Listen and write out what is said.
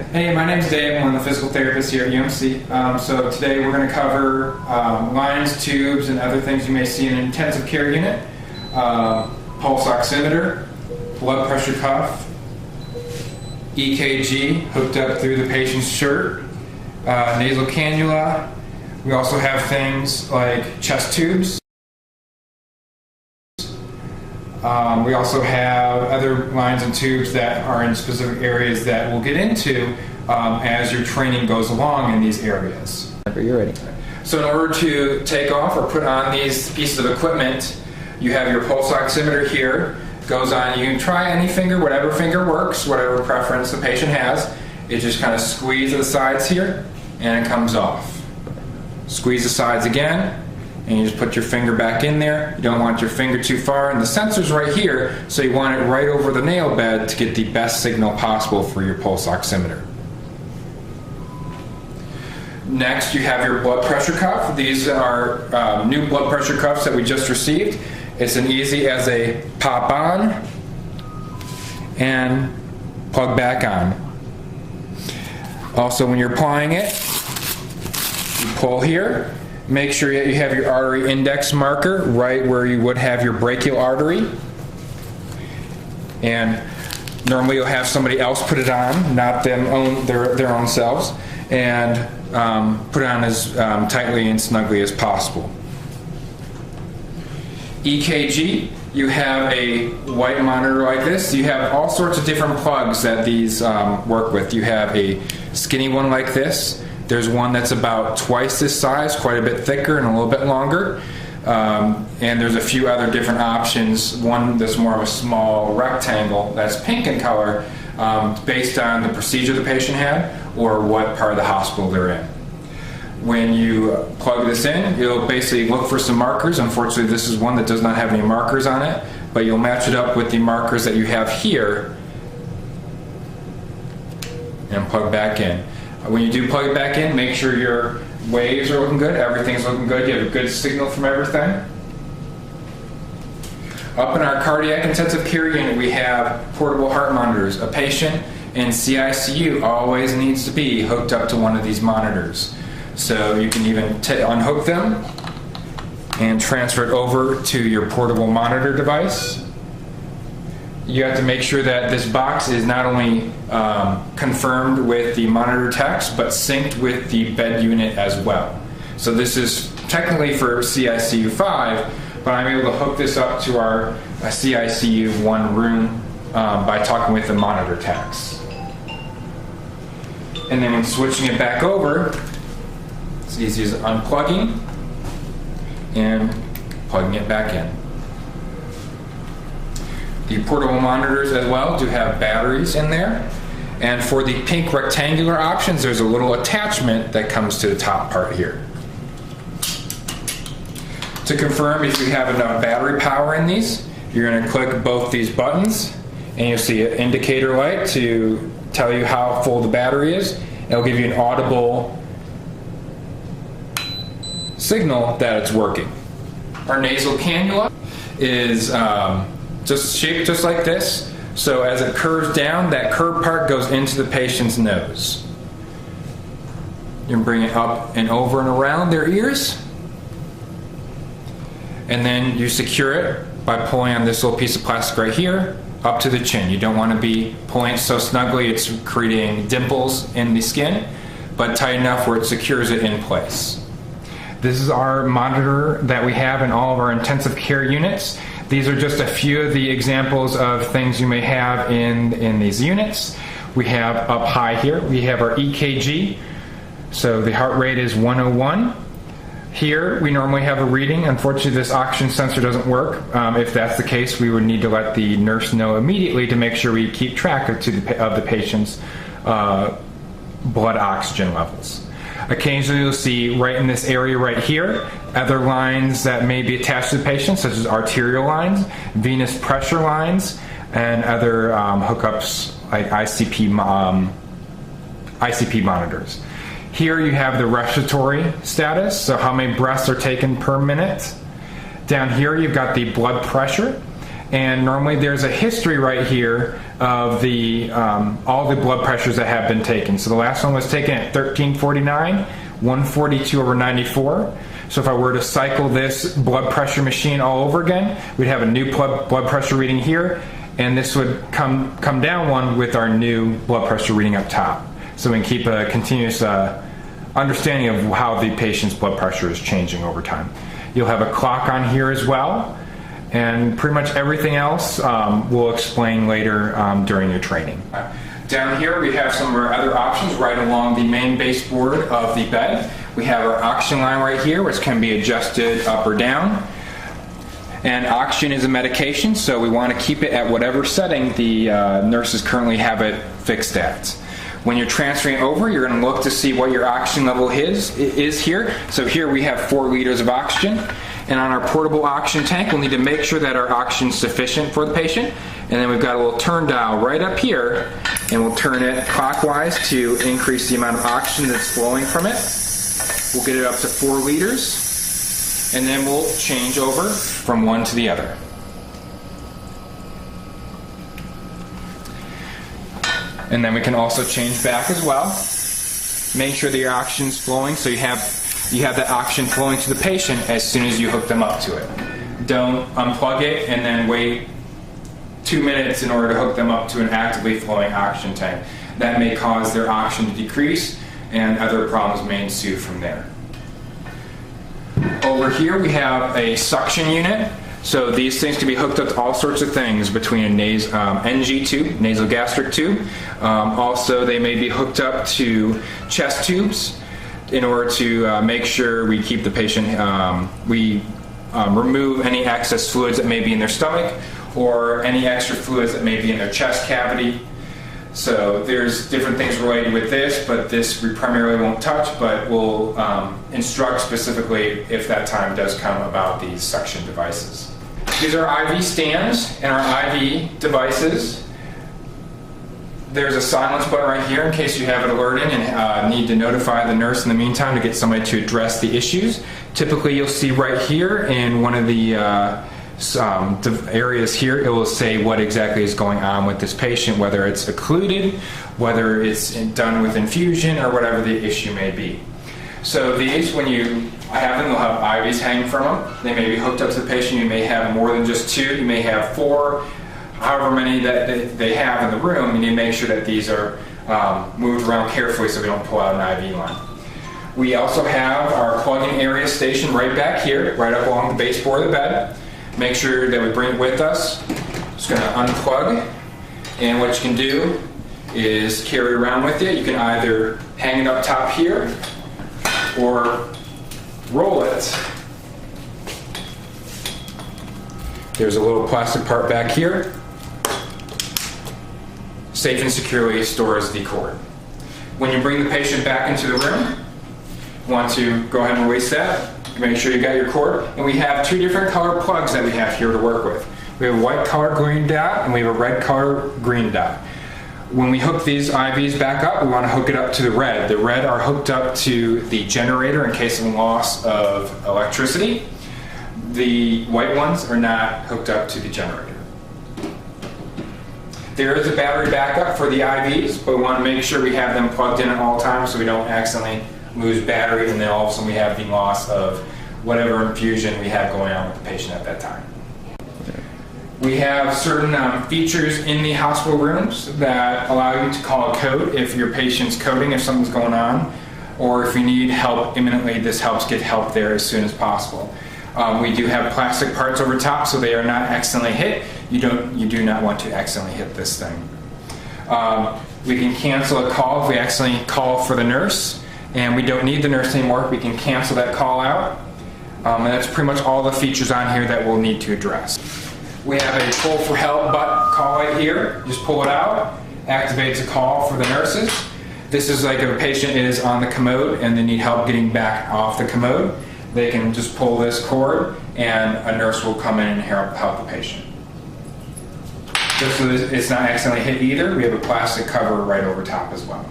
Hey, my name's Dave. I'm one of the physical therapists here at UMC. So today we're going to cover lines, tubes, and other things you may see in an intensive care unit. Pulse oximeter, blood pressure cuff, EKG hooked up through the patient's shirt, nasal cannula. We also have things like chest tubes. We also have other lines and tubes that are in specific areas that we'll get into as your training goes along in these areas. You're ready. So in order to take off or put on these pieces of equipment, you have your pulse oximeter here. Goes on, you can try any finger, whatever finger works, whatever preference the patient has. It just kind of squeezes the sides here and it comes off. Squeeze the sides again. And you just put your finger back in there. You don't want your finger too far, and the sensor's right here, so you want it right over the nail bed to get the best signal possible for your pulse oximeter. Next, you have your blood pressure cuff. These are new blood pressure cuffs that we just received. It's as easy as a pop on and plug back on. Also, when you're applying it, you pull here. Make sure that you have your artery index marker right where you would have your brachial artery. And normally you'll have somebody else put it on, not them own their own selves, and put it on as tightly and snugly as possible. EKG, you have a white monitor like this. You have all sorts of different plugs that these work with. You have a skinny one like this. There's one that's about twice this size, quite a bit thicker and a little bit longer. And there's a few other different options. One that's more of a small rectangle that's pink in color based on the procedure the patient had or what part of the hospital they're in. When you plug this in, you'll basically look for some markers. Unfortunately, this is one that does not have any markers on it, but you'll match it up with the markers that you have here and plug back in. When you do plug it back in, make sure your waves are looking good, everything's looking good, you have a good signal from everything. Up in our cardiac intensive care unit, we have portable heart monitors. A patient in CICU always needs to be hooked up to one of these monitors. So you can even unhook them and transfer it over to your portable monitor device. You have to make sure that this box is not only confirmed with the monitor text, but synced with the bed unit as well. So this is technically for CICU 5, but I'm able to hook this up to our CICU 1 room by talking with the monitor text. And then when switching it back over, it's easy as unplugging and plugging it back in. The portable monitors as well do have batteries in there. And for the pink rectangular options, there's a little attachment that comes to the top part here. To confirm if you have enough battery power in these, you're going to click both these buttons and you'll see an indicator light to tell you how full the battery is. It'll give you an audible signal that it's working. Our nasal cannula is just shaped just like this. So as it curves down, that curved part goes into the patient's nose. You can bring it up and over and around their ears. And then you secure it by pulling on this little piece of plastic right here up to the chin. You don't want to be pulling it so snugly it's creating dimples in the skin, but tight enough where it secures it in place. This is our monitor that we have in all of our intensive care units. These are just a few of the examples of things you may have in these units. We have up high here, we have our EKG. So the heart rate is 101. Here we normally have a reading. Unfortunately, this oxygen sensor doesn't work. If that's the case, we would need to let the nurse know immediately to make sure we keep track of the patient's blood oxygen levels. Occasionally you'll see right in this area right here other lines that may be attached to the patient, such as arterial lines, venous pressure lines, and other hookups like ICP monitors. Here you have the respiratory status, so how many breaths are taken per minute. Down here you've got the blood pressure, And normally there's a history right here of all the blood pressures that have been taken. So the last one was taken at 1349, 142/94. So if I were to cycle this blood pressure machine all over again, we'd have a new blood pressure reading here, and this would come down one with our new blood pressure reading up top. So we can keep a continuous understanding of how the patient's blood pressure is changing over time. You'll have a clock on here as well, and pretty much everything else we'll explain later during your training. Down here we have some of our other options right along the main baseboard of the bed. We have our oxygen line right here, which can be adjusted up or down. And oxygen is a medication, so we want to keep it at whatever setting the nurses currently have it fixed at. When you're transferring over, you're going to look to see what your oxygen level is here. So here we have 4 liters of oxygen. And on our portable oxygen tank, we'll need to make sure that our oxygen is sufficient for the patient. And then we've got a little turn dial right up here, and we'll turn it clockwise to increase the amount of oxygen that's flowing from it. We'll get it up to 4 liters, and then we'll change over from one to the other. And then we can also change back as well. Make sure that your oxygen's flowing, so you have that oxygen flowing to the patient as soon as you hook them up to it. Don't unplug it and then wait 2 minutes in order to hook them up to an actively flowing oxygen tank. That may cause their oxygen to decrease, and other problems may ensue from there. Over here we have a suction unit. So these things can be hooked up to all sorts of things between a NG tube, nasal gastric tube. Also, they may be hooked up to chest tubes in order to make sure we keep the patient, remove any excess fluids that may be in their stomach or any extra fluids that may be in their chest cavity. So there's different things related with this, but this we primarily won't touch, but we'll instruct specifically if that time does come about these suction devices. These are IV stands and our IV devices. There's a silence button right here in case you have it alerting and need to notify the nurse in the meantime to get somebody to address the issues. Typically you'll see right here in one of the areas here, it will say what exactly is going on with this patient, whether it's occluded, whether it's done with infusion, or whatever the issue may be. So these, when you have them, they'll have IVs hanging from them. They may be hooked up to the patient. You may have more than just 2. You may have 4, however many that they have in the room. You need to make sure that these are moved around carefully so we don't pull out an IV line. We also have our plug-in area station right back here, right up along the baseboard of the bed. Make sure that we bring it with us. Just going to unplug, and what you can do is carry it around with you. You can either hang it up top here or roll it. There's a little plastic part back here. Safe and securely stores the cord. When you bring the patient back into the room, you want to go ahead and release that. Make sure you got your cord. And we have 2 different color plugs that we have here to work with. We have a white color green dot, and we have a red color green dot. When we hook these IVs back up, we want to hook it up to the red. The red are hooked up to the generator in case of loss of electricity. The white ones are not hooked up to the generator. There is a battery backup for the IVs, but we want to make sure we have them plugged in at all times so we don't accidentally lose battery and then all of a sudden we have the loss of whatever infusion we have going on with the patient at that time. We have certain features in the hospital rooms that allow you to call a code if your patient's coding, if something's going on, or if you need help imminently. This helps get help there as soon as possible. We do have plastic parts over top so they are not accidentally hit. You do not want to accidentally hit this thing. We can cancel a call if we accidentally call for the nurse and we don't need the nurse anymore. We can cancel that call out. And that's pretty much all the features on here that we'll need to address. We have a pull for help button call right here. Just pull it out, activates a call for the nurses. This is like if a patient is on the commode and they need help getting back off the commode, they can just pull this cord and a nurse will come in and help the patient. Just so it's not accidentally hit either, we have a plastic cover right over top as well.